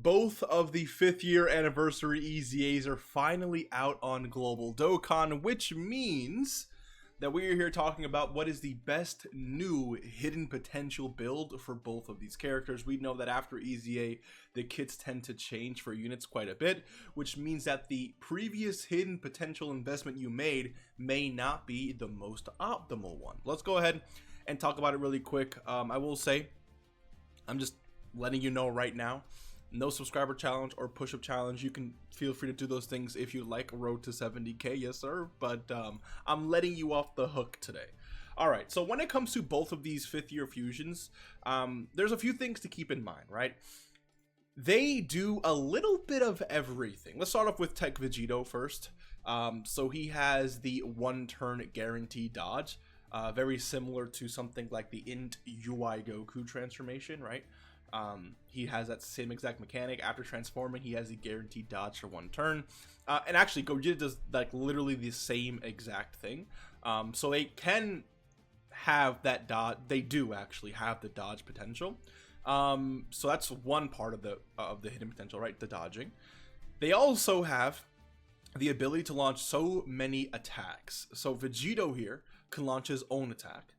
both of the 5th year anniversary EZA'S are finally out on Global Dokkan, which means that we are here talking about what is the best new hidden potential build for both of these characters. We know that after EZA, the kits tend to change for units quite a bit, which means that the previous hidden potential investment you made may not be the most optimal one. Let's go ahead and talk about it really quick. I will say, I'm just letting you know right now, no subscriber challenge or push-up challenge. You can feel free to do those things if you like. Road to 70k, yes sir, but I'm letting you off the hook today. All right, so when it comes to both of these 5th year fusions, there's a few things to keep in mind, right? They do a little bit of everything. Let's start off with Tech Vegito first. So he has the 1-turn guaranteed dodge, very similar to something like the Int UI Goku transformation, right? He has that same exact mechanic. After transforming, he has the guaranteed dodge for 1 turn. And actually, Gogeta does like literally the same exact thing. So they can have that dodge. They do actually have the dodge potential. So that's one part of the hidden potential, right? The dodging. They also have the ability to launch so many attacks. So Vegito here can launch his own attack.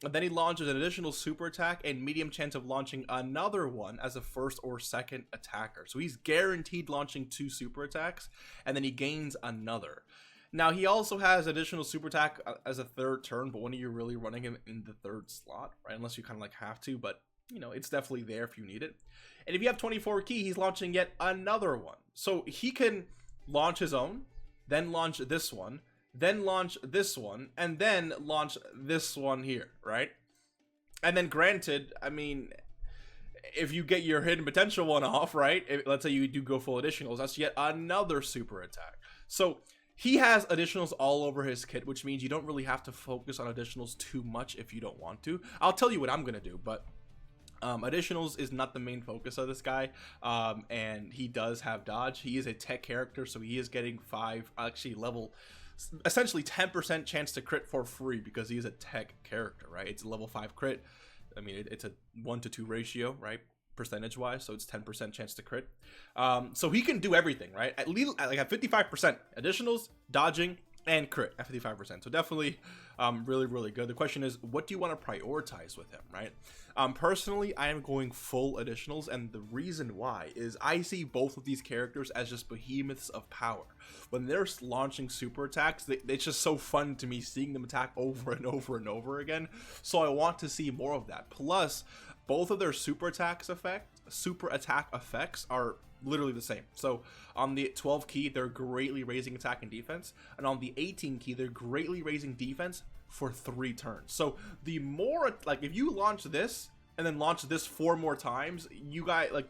And then he launches an additional super attack and medium chance of launching another one as a 1st or 2nd attacker. So he's guaranteed launching 2 super attacks, and then he gains another. Now he also has additional super attack as a 3rd turn, but when you're really running him in the 3rd slot, right? Unless you kind of like have to, but you know, it's definitely there if you need it. And if you have 24 key, he's launching yet another one. So he can launch his own, then launch this one, then launch this one, and then launch this one here, right? And then granted, I mean, if you get your hidden potential one off, right? Let's say you do go full additionals, that's yet another super attack. So he has additionals all over his kit, which means you don't really have to focus on additionals too much if you don't want to. I'll tell you what I'm gonna do, but additionals is not the main focus of this guy, and he does have dodge. He is a tech character, so he is getting essentially 10% chance to crit for free because he is a tech character, right? It's a level 5 crit. I mean, it's a 1-to-2 ratio, right? Percentage wise, so it's 10% chance to crit. So he can do everything, right? At least like at 55% additionals, dodging, and crit at 55%. So definitely really, really good. The question is, what do you want to prioritize with him, right? Personally, I am going full additionals, and the reason why is I see both of these characters as just behemoths of power. When they're launching super attacks, it's just so fun to me seeing them attack over and over and over again. So I want to see more of that. Plus, both of their super attack effects are literally the same. So on the 12 key, they're greatly raising attack and defense, and on the 18 key, they're greatly raising defense for 3 turns. So the more, like, if you launch this and then launch this 4 more times, you guys, like,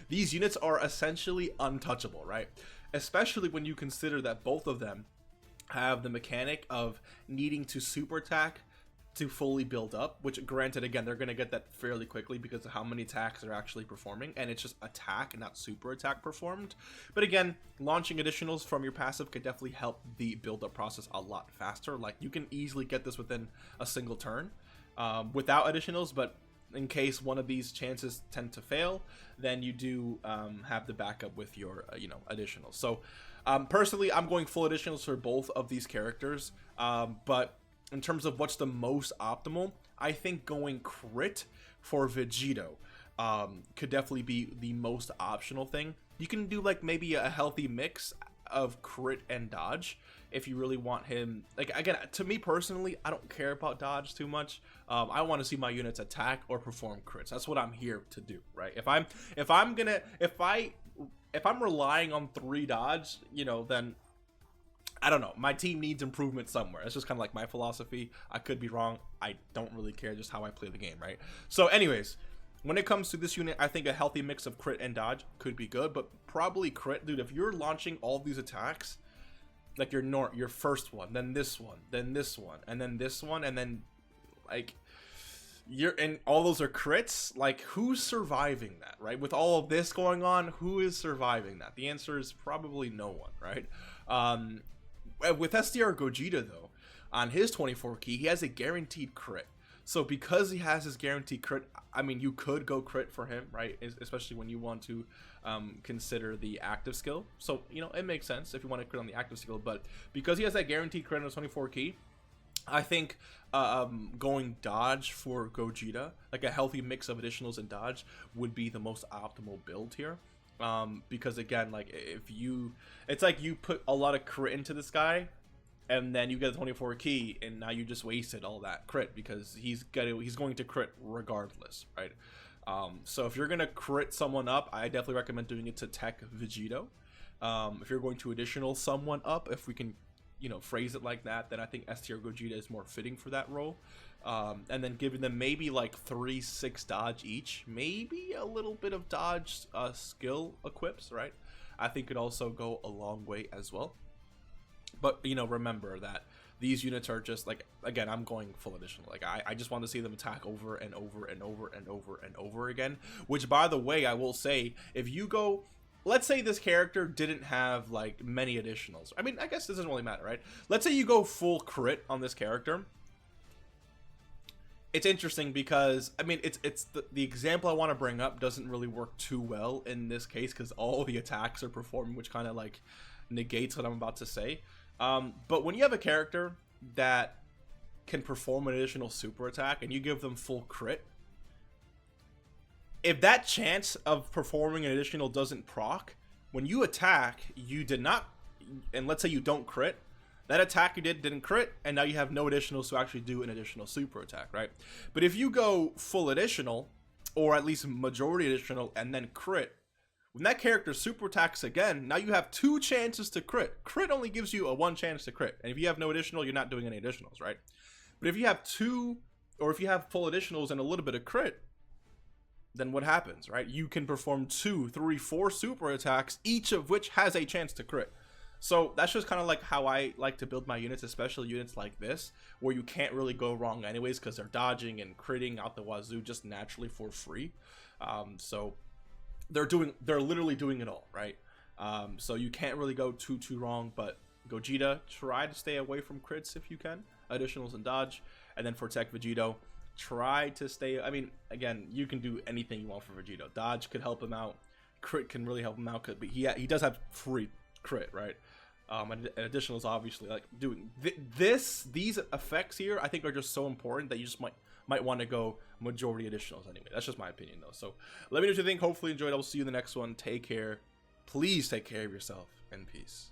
these units are essentially untouchable, right? Especially when you consider that both of them have the mechanic of needing to super attack to fully build up, which granted, again, they're going to get that fairly quickly because of how many attacks they're actually performing, and it's just attack and not super attack performed. But again, launching additionals from your passive could definitely help the build-up process a lot faster. Like, you can easily get this within a single turn without additionals, but in case one of these chances tend to fail, then you do have the backup with your additionals. So personally, I'm going full additionals for both of these characters, but in terms of what's the most optimal, I think going crit for Vegito could definitely be the most optional thing. You can do like maybe a healthy mix of crit and dodge if you really want him. Like, again, to me personally, I don't care about dodge too much. I want to see my units attack or perform crits. That's what I'm here to do, right? If I'm relying on 3 dodge, then I don't know, my team needs improvement somewhere. It's just kind of like my philosophy. I could be wrong. I don't really care, just how I play the game, right? So anyways, when it comes to this unit, I think a healthy mix of crit and dodge could be good, but probably crit. Dude, if you're launching all these attacks, like your first one, then this one, then this one, and then this one, and then like and all those are crits, like who's surviving that, right? With all of this going on, who is surviving that? The answer is probably no one, right? With SDR Gogeta though, on his 24 key, he has a guaranteed crit. So because he has his guaranteed crit, I mean, you could go crit for him, right? Especially when you want to consider the active skill. So, you know, it makes sense if you want to crit on the active skill. But because he has that guaranteed crit on his 24 key, I think going dodge for Gogeta, like a healthy mix of additionals and dodge, would be the most optimal build here. Because again, like it's like you put a lot of crit into this guy, and then you get the 24 key, and now you just wasted all that crit because he's going to crit regardless, right? So if you're gonna crit someone up, I definitely recommend doing it to tech Vegito. If you're going to additional someone up, if we can, you know, phrase it like that, then I think S tier Gogeta is more fitting for that role. And then giving them maybe like 3-6 dodge each, maybe a little bit of dodge skill equips, right? I think could also go a long way as well. But, you know, remember that these units are just like, again, I'm going full additional. Like I just want to see them attack over and over and over and over and over again. Which, by the way, I will say, if you go, let's say this character didn't have like many additionals. I mean, I guess this doesn't really matter, right? Let's say you go full crit on this character. It's interesting because, I mean, it's the example I want to bring up doesn't really work too well in this case because all the attacks are performing, which kind of like negates what I'm about to say. But when you have a character that can perform an additional super attack and you give them full crit, if that chance of performing an additional doesn't proc, when you attack, you did not, and let's say you don't crit, that attack you didn't crit, and now you have no additionals to actually do an additional super attack, right? But if you go full additional, or at least majority additional, and then crit, when that character super attacks again, now you have 2 chances to crit. Crit only gives you a 1 chance to crit. And if you have no additional, you're not doing any additionals, right? But if you have 2, or if you have full additionals and a little bit of crit, then what happens, right? You can perform 2, 3, 4 super attacks, each of which has a chance to crit. So that's just kind of like how I like to build my units, especially units like this, where you can't really go wrong anyways because they're dodging and critting out the wazoo just naturally for free. So they're literally doing it all, right? So you can't really go too wrong. But Gogeta, try to stay away from crits if you can, additionals and dodge. And then for tech Vegito, try to stay, I mean, again, you can do anything you want for Vegito. Dodge could help him out, crit can really help him out, but he does have free crit, right? And additionals, obviously, like doing these effects here, I think are just so important that you just might want to go majority additionals anyway. That's just my opinion though. So let me know what you think. Hopefully you enjoyed. I will see you in the next one. Take care. Please take care of yourself, and peace.